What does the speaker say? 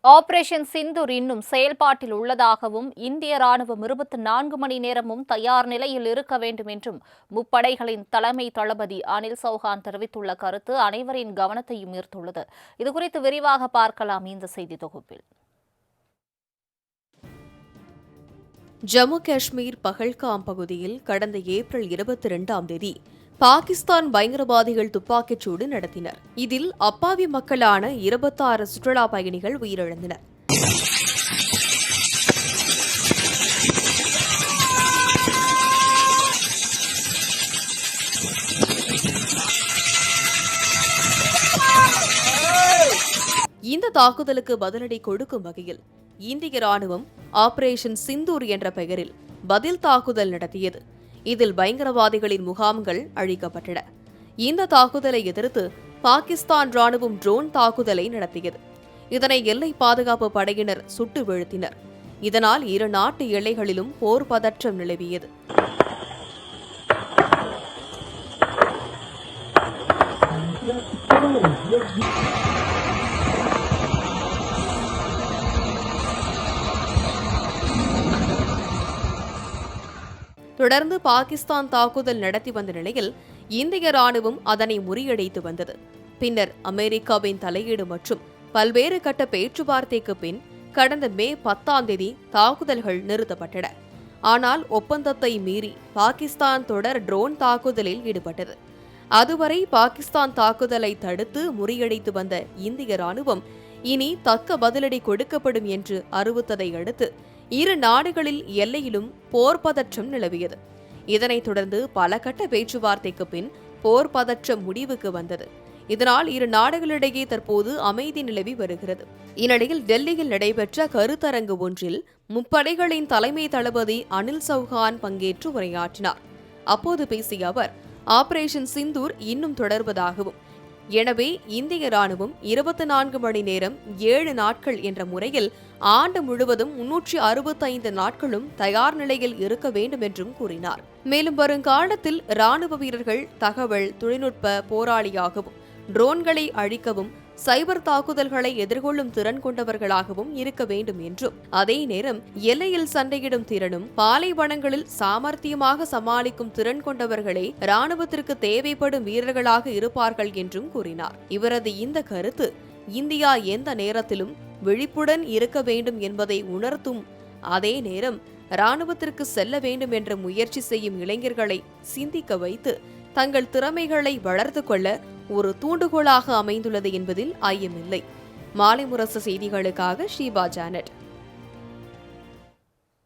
Operation Sindoor இன்னும் செயல்பாட்டில் உள்ளதாகவும் இந்திய ராணுவம் 24 மணி நேரமும் தயார் நிலையில் இருக்க வேண்டும் என்றும் முப்படைகளின் தலைமை தளபதி அனில் சௌஹான் தெரிவித்துள்ள கருத்து அனைவரின் கவனத்தையும் ஈர்த்துள்ளது. இதுகுறித்து விரிவாக பார்க்கலாம் இந்த செய்தி தொகுப்பில். ஜம்மு காஷ்மீர் பஹல்காம் பகுதியில் கடந்த ஏப்ரல் 22ஆம் தேதி பாகிஸ்தான் பயங்கரவாதிகள் துப்பாக்கிச்சூடு நடத்தினர். இதில் அப்பாவி மக்களான 26 சுற்றுலா பயணிகள் உயிரிழந்தனர். இந்த தாக்குதலுக்கு பதிலடி கொடுக்கும் வகையில் இந்திய ராணுவம் ஆபரேஷன் சிந்தூர் என்ற பெயரில் பதில் தாக்குதல் நடத்தியது. இதில் பயங்கரவாதிகளின் முகாம்கள் அழிக்கப்பட்டன. இந்த தாக்குதலை எதிர்த்து பாகிஸ்தான் ராணுவம் ட்ரோன் தாக்குதலை நடத்தியது. இதனை எல்லை பாதுகாப்பு படையினர் சுட்டு வீழ்த்தினர். இதனால் இரு நாட்டு எல்லைகளிலும் போர் பதற்றம் நிலவியது. தொடர்ந்து பாகிஸ்தான் தாக்குதல் நடத்தி வந்த நிலையில் இந்திய ராணுவம் அதனை முறியடித்து வந்தது. பின்னர் அமெரிக்காவின் தலையீடு மற்றும் பல்வேறு கட்ட பேச்சுவார்த்தைக்கு பின் கடந்த மே 10ஆம் தேதி தாக்குதல்கள் நிறுத்தப்பட்டன. ஆனால் ஒப்பந்தத்தை மீறி பாகிஸ்தான் தொடர் ட்ரோன் தாக்குதலில் ஈடுபட்டது. அதுவரை பாகிஸ்தான் தாக்குதலை தடுத்து முறியடித்து வந்த இந்திய ராணுவம் இனி தக்க பதிலடி கொடுக்கப்படும் என்று அறிவித்ததை அடுத்து இரு நாடுகளில் எல்லையிலும் போர் பதற்றம் நிலவியது. இதனைத் தொடர்ந்து பல கட்ட பேச்சுவார்த்தைக்கு பின் போர் பதற்றம் முடிவுக்கு வந்தது. இதனால் இரு நாடுகளிடையே தற்போது அமைதி நிலவி வருகிறது. இந்நிலையில் டெல்லியில் நடைபெற்ற கருத்தரங்கு ஒன்றில் முப்படைகளின் தலைமை தளபதி அனில் சௌஹான் பங்கேற்று உரையாற்றினார். அப்போது பேசிய அவர், ஆபரேஷன் சிந்தூர் இன்னும் தொடர்வதாகவும், எனவே இந்திய ராணுவம் 24 மணி நேரம் 7 நாட்கள் என்ற முறையில் ஆண்டு முழுவதும் 365 நாட்களும் தயார் நிலையில் இருக்க வேண்டும் என்றும் கூறினார். மேலும் வருங்காலத்தில் ராணுவ வீரர்கள் தகவல் தொழில்நுட்ப போராளியாகவும், ட்ரோன்களை அழிக்கவும், சைபர் தாக்குதல்களை எதிர்கொள்ளும் திறன் கொண்டவர்களாகவும் இருக்க வேண்டும் என்றும், அதே நேரம் எல்லையில் சண்டையிடும் திறனும் பாலைவனங்களில் சாமர்த்தியமாக சமாளிக்கும் திறன் கொண்டவர்களே ராணுவத்திற்கு தேவைப்படும் வீரர்களாக இருப்பார்கள் என்றும் கூறினார். இவரது இந்த கருத்து இந்தியா எந்த நேரத்திலும் விழிப்புடன் இருக்க வேண்டும் என்பதை உணர்த்தும் அதே நேரம் ராணுவத்திற்கு செல்ல வேண்டும் என்ற முயற்சி செய்யும் இளைஞர்களை சிந்திக்க வைத்து தங்கள் திறமைகளை வளர்த்து கொள்ள ஒரு தூண்டுகோலாக அமைந்துள்ளது என்பதில் ஐயமில்லை. மாலை முரசு செய்திகளுக்காக ஷீபா ஜானட்.